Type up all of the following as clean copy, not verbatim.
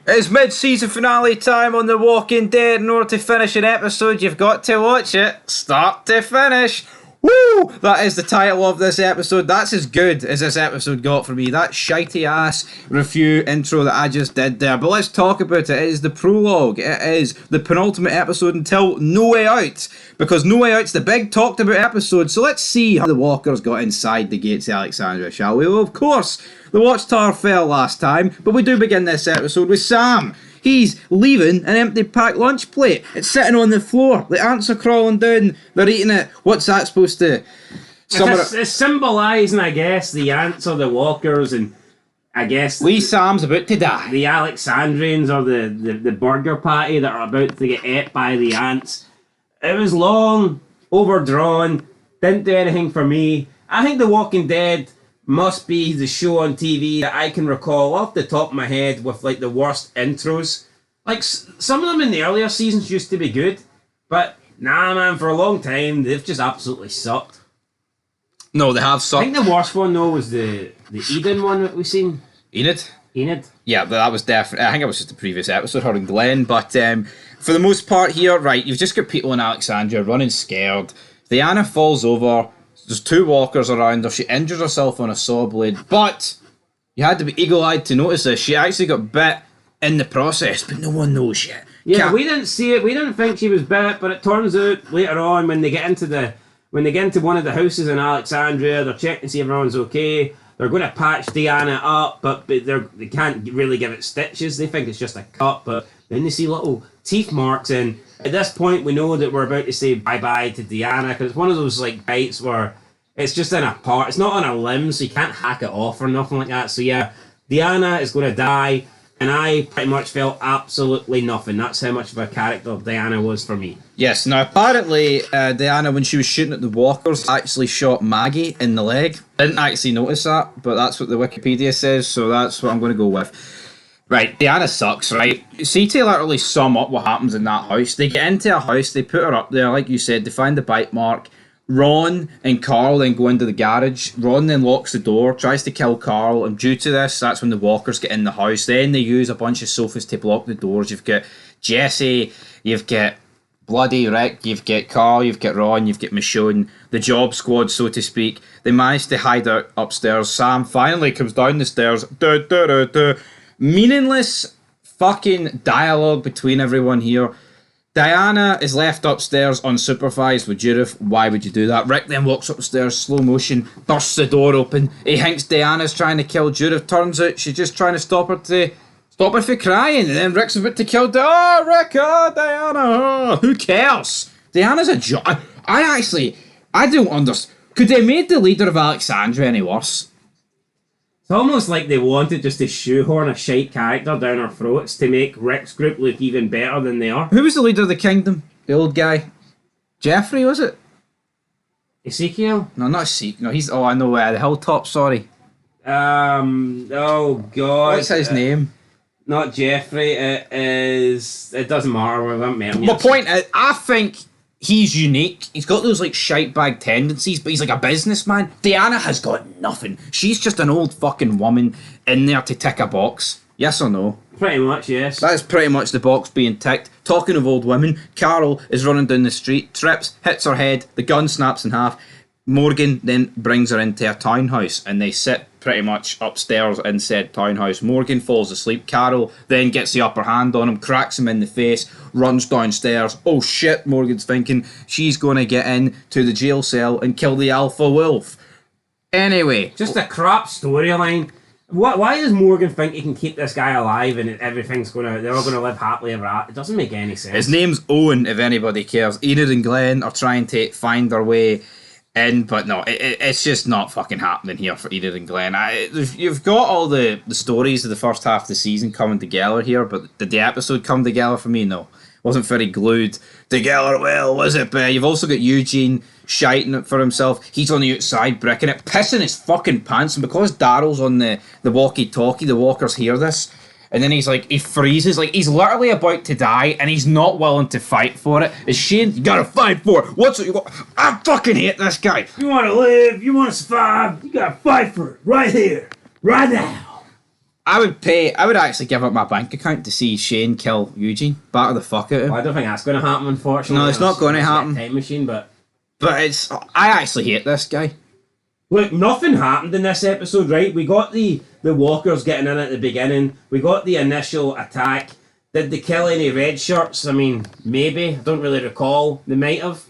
It's mid-season finale time on The Walking Dead. In order to finish an episode, you've got to watch it start to finish. Woo! That is the title of this episode. That's as good as this episode got for me. That shitey ass review intro that I just did there. But let's talk about it. It is the prologue. It is the penultimate episode until No Way Out. Because No Way Out's the big talked about episode. So let's see how the walkers got inside the gates of Alexandria, shall we? Well, of course, the Watchtower fell last time. But we do begin this episode with Sam. He's leaving an empty packed lunch plate. It's sitting on the floor. The ants are crawling down. They're eating it. What's that supposed to... It's symbolising, I guess, the ants or the walkers, and I guess... Wee Sam's about to die. The Alexandrians or the burger patty that are about to get ate by the ants. It was long, overdrawn, didn't do anything for me. I think The Walking Dead must be the show on TV that I can recall off the top of my head with like the worst intros. Like some of them in the earlier seasons used to be good, but nah man, for a long time they've just absolutely sucked. No, they have sucked. I think the worst one though was the Eden one that we seen. Enid? Yeah, but that was definitely... I think it was just the previous episode, her and Glenn. But for the most part here, right, you've just got people in Alexandria running scared. Diana falls over. There's two walkers around her. She injures herself on a saw blade. But you had to be eagle-eyed to notice this. She actually got bit in the process, but no one knows yet. Yeah, we didn't see it. We didn't think she was bit, but it turns out later on when they get into one of the houses in Alexandria, they're checking to see everyone's okay. They're going to patch Diana up, but they can't really give it stitches. They think it's just a cut, but then they see little teeth marks, and at this point we know that we're about to say bye-bye to Diana, because it's one of those like bites where it's just in a part. It's not on a limb, so you can't hack it off or nothing like that. So yeah, Diana is going to die, and I pretty much felt absolutely nothing. That's how much of a character Diana was for me. Yes, now apparently Diana, when she was shooting at the walkers, actually shot Maggie in the leg. Didn't actually notice that, but that's what the Wikipedia says, so that's what I'm going to go with. Right, Diana sucks, right? See, to literally sum up what happens in that house, they get into a house, they put her up there, like you said, they find the bite mark. Ron and Carl then go into the garage. Ron then locks the door, tries to kill Carl, and due to this, that's when the walkers get in the house. Then they use a bunch of sofas to block the doors. You've got Jesse, you've got bloody Rick, you've got Carl, you've got Ron, you've got Michonne, the job squad, so to speak. They manage to hide out upstairs. Sam finally comes down the stairs. Meaningless fucking dialogue between everyone here. Diana is left upstairs unsupervised with Judith. Why would you do that? Rick then walks upstairs, slow motion, bursts the door open. He thinks Diana's trying to kill Judith. Turns out she's just trying to stop her from crying. And then Rick's about to kill Rick, Diana. Who cares? Diana's a joke. I don't understand. Could they made the leader of Alexandria any worse? It's almost like they wanted just to shoehorn a shite character down our throats to make Rick's group look even better than they are. Who was the leader of the kingdom? The old guy? Jeffrey, was it? Ezekiel? No, not Ezekiel. No, he's... Oh, I know, the Hilltop, sorry. Oh, God. What's his name? Not Jeffrey, it is... It doesn't matter, we haven't met him yet. My point is, I think he's unique. He's got those like shite bag tendencies, but he's like a businessman. Diana has got nothing. She's just an old fucking woman in there to tick a box. Yes or no? Pretty much, yes. That is pretty much the box being ticked. Talking of old women, Carol is running down the street, trips, hits her head, the gun snaps in half. Morgan then brings her into a townhouse, and they sit pretty much upstairs in said townhouse. Morgan falls asleep. Carol then gets the upper hand on him, cracks him in the face, runs downstairs. Oh shit, Morgan's thinking she's going to get into the jail cell and kill the alpha wolf. Anyway. Just a crap storyline. Why does Morgan think he can keep this guy alive and they're all gonna live happily ever after? It doesn't make any sense. His name's Owen, if anybody cares. Enid and Glenn are trying to find their way in, but no, it's just not fucking happening here for Enid and Glenn. You've got all the stories of the first half of the season coming together here, but did the episode come together for me? No. Wasn't very glued together well, was it? But you've also got Eugene shiting it for himself. He's on the outside bricking it, pissing his fucking pants, and because Daryl's on the walkie-talkie, the walkers hear this. And then he freezes, like he's literally about to die, and he's not willing to fight for it. It's Shane, you gotta fight for it. What's it you got? I fucking hate this guy. You wanna live, you wanna survive, you gotta fight for it, right here, right now. I would actually give up my bank account to see Shane kill Eugene. Batter the fuck out of him. Well, I don't think that's going to happen, unfortunately. No, it's not going to happen. Time machine, but I actually hate this guy. look, nothing happened in this episode, right? We got the walkers getting in at the beginning. We got the initial attack. Did they kill any red shirts? I mean, maybe. I don't really recall. They might have.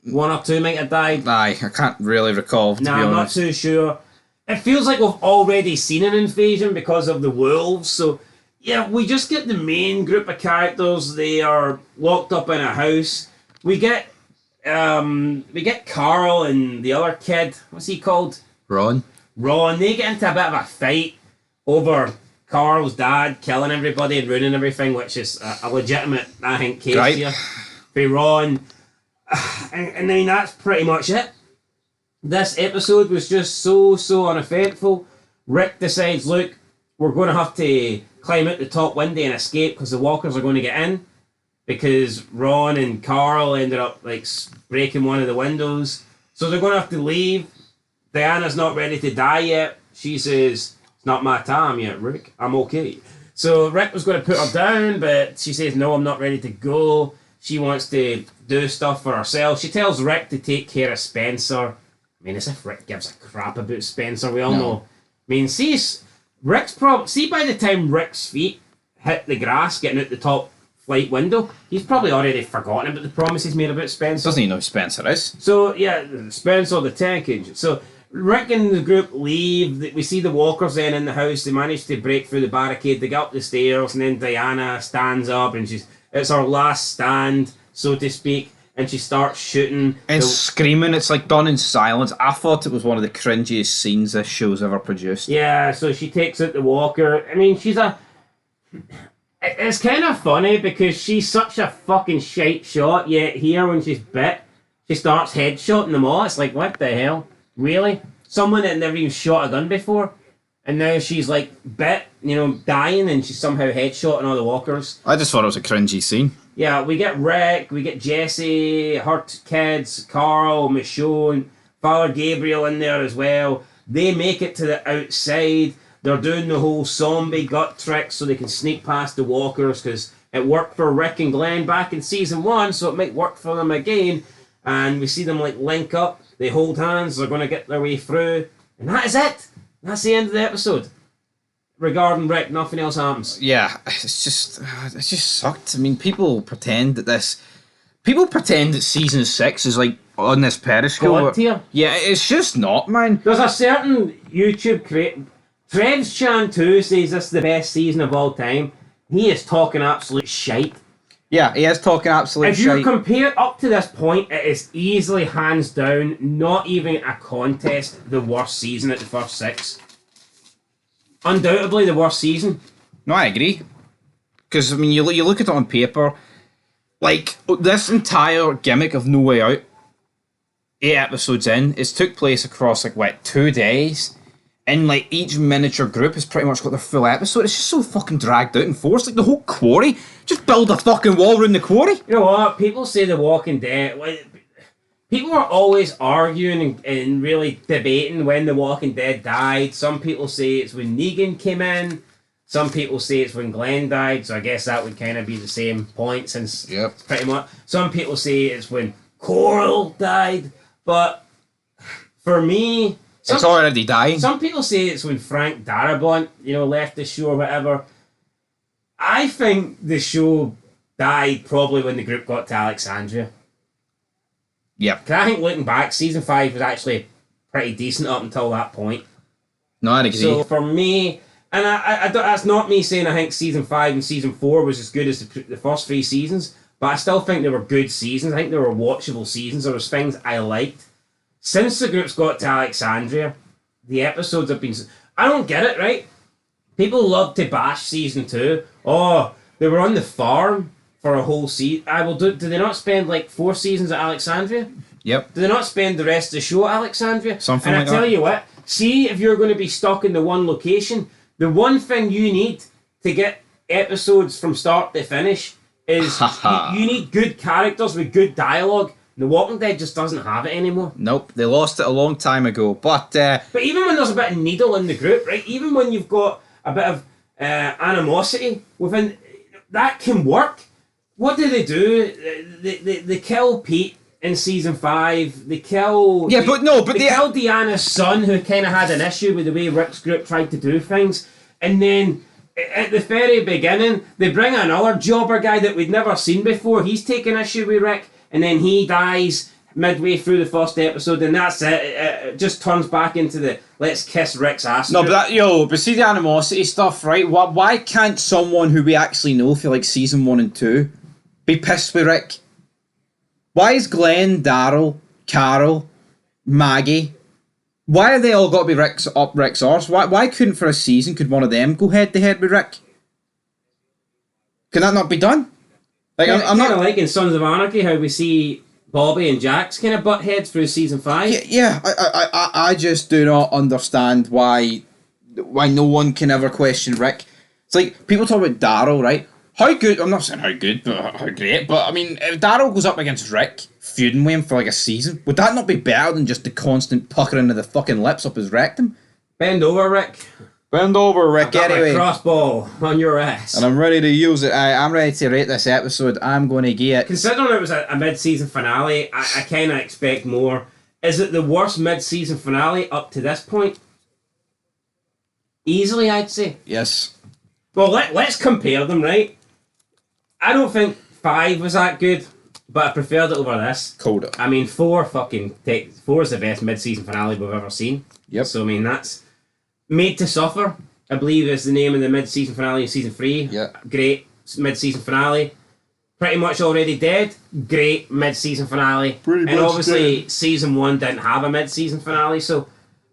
One or two might have died. Aye, I can't really recall, to be I'm not honest. too sure. It feels like we've already seen an invasion because of the wolves. So, yeah, we just get the main group of characters. They are locked up in a house. We get Carl and the other kid. What's he called? Ron. They get into a bit of a fight over Carl's dad killing everybody and ruining everything, which is a legitimate, I think, case Right. here. For Ron. And I mean, that's pretty much it. This episode was just so uneventful. Rick decides, look, we're going to have to climb out the top window and escape because the walkers are going to get in. Because Ron and Carl ended up like breaking one of the windows. So they're going to have to leave. Diana's not ready to die yet. She says, it's not my time yet, Rick. I'm okay. So Rick was going to put her down, but she says, no, I'm not ready to go. She wants to do stuff for herself. She tells Rick to take care of Spencer. I mean, as if Rick gives a crap about Spencer. We all know. I mean, see by the time Rick's feet hit the grass getting out the top flight window, he's probably already forgotten about the promises made about Spencer. Doesn't he know who Spencer is? So, yeah, Spencer, the tank agent. So, Rick and the group leave. We see the walkers then in the house. They manage to break through the barricade. They get up the stairs, and then Diana stands up, and it's her last stand, so to speak, and she starts shooting. And screaming. It's like done in silence. I thought it was one of the cringiest scenes this show's ever produced. Yeah, so she takes out the walker. I mean, it's kind of funny because she's such a fucking shite shot, yet here when she's bit, she starts headshotting them all. It's like, what the hell? Really? Someone that never even shot a gun before? And now she's like bit, dying, and she's somehow headshotting all the walkers. I just thought it was a cringy scene. Yeah, we get Rick, we get Jesse, her kids, Carl, Michonne, Father Gabriel in there as well. They make it to the outside. They're doing the whole zombie gut trick so they can sneak past the walkers because it worked for Rick and Glenn back in season 1, so it might work for them again. And we see them like link up, they hold hands, they're going to get their way through. And that is it. That's the end of the episode. Regarding Rick, nothing else happens. Yeah, it just sucked. I mean, people pretend that season 6 is like on this pedestal. God tier. Yeah, it's just not, man. There's a certain YouTube creator, Trevs Chan 2 says this is the best season of all time. He is talking absolute shite. Yeah, he is talking absolute If shite. you compare up to this point, it is easily, hands down, not even a contest, the worst season at the first 6. Undoubtedly the worst season. No, I agree. Because, I mean, you look at it on paper, like, this entire gimmick of No Way Out, 8 episodes in, it's took place across, 2 days, and, each miniature group has pretty much got their full episode. It's just so fucking dragged out and forced. Like, the whole quarry, just build a fucking wall around the quarry. You know what? People say The Walking Dead... People are always arguing and really debating when The Walking Dead died. Some people say it's when Negan came in. Some people say it's when Glenn died. So I guess that would kind of be the same point since pretty much. Some people say it's when Coral died. But for me... It's already dying. Some people say it's when Frank Darabont, left the show or whatever. I think the show died probably when the group got to Alexandria. Yep. Because I think looking back, season 5 was actually pretty decent up until that point. No, I agree. So for me, and I don't, that's not me saying I think season 5 and season 4 was as good as the first 3 seasons, but I still think they were good seasons. I think they were watchable seasons. There was things I liked. Since the group's got to Alexandria, the episodes have been... I don't get it, right? People love to bash season 2. Oh, they were on the farm for a whole season. Do they not spend 4 seasons at Alexandria? Yep. Do they not spend the rest of the show at Alexandria? Something like like that. And I tell that. you what, see if you're going to be stuck in the one location, the one thing you need to get episodes from start to finish is you need good characters with good dialogue. The Walking Dead just doesn't have it anymore. Nope, they lost it a long time ago. But even when there's a bit of needle in the group, right? Even when you've got a bit of animosity within that can work. What do? They kill Pete in season 5. They kill Yeah, but no, but they kill Deanna's son, who kind of had an issue with the way Rick's group tried to do things, and then at the very beginning they bring another jobber guy that we'd never seen before. He's taking issue with Rick, and then he dies midway through the first episode, and that's it. It just turns back into the let's kiss Rick's ass. No, but see the animosity stuff, right? Why can't someone who we actually know for like season 1 and 2 be pissed with Rick? Why is Glenn, Daryl, Carol, Maggie? Why are they all got to be Rick's arse? Why couldn't for a season could one of them go head to head with Rick? Can that not be done? Like I'm not like in Sons of Anarchy how we see Bobby and Jax kind of butt heads through season 5. Yeah. I just do not understand why no one can ever question Rick. It's like people talk about Daryl, right? How good? I'm not saying how good, but how great. But I mean, if Daryl goes up against Rick, feuding with him for like a season, would that not be better than just the constant puckering of the fucking lips up his rectum? Bend over, Rick. Bend over, Rick. I've got Anyway, my crossbow on your ass. And I'm ready to use it. I'm ready to rate this episode. I'm going to get. Considering it was a mid-season finale, I kind of expect more. Is it the worst mid-season finale up to this point? Easily, I'd say. Yes. Well, let's compare them, right? I don't think 5 was that good, but I preferred it over this. Coda. I mean, 4 is the best mid-season finale we've ever seen. Yep. So I mean, that's Made to Suffer, I believe is the name of the mid-season finale in season 3. Yeah. Great mid-season finale. Pretty Much Already Dead. Great mid-season finale. Pretty and much obviously dead. season 1 didn't have a mid-season finale, so.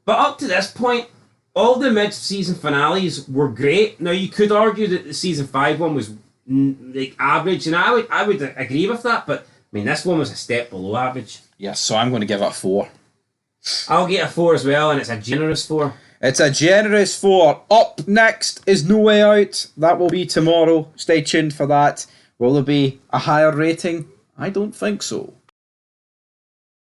But up to this point, all the mid-season finales were great. Now you could argue that the season 5 one was like average, and I would agree with that. But I mean, this one was a step below average. Yes, so I'm going to give it a 4. I'll get a 4 as well, and it's a generous 4. It's a generous 4. Up next is No Way Out. That will be tomorrow. Stay tuned for that. Will there be a higher rating? I don't think so.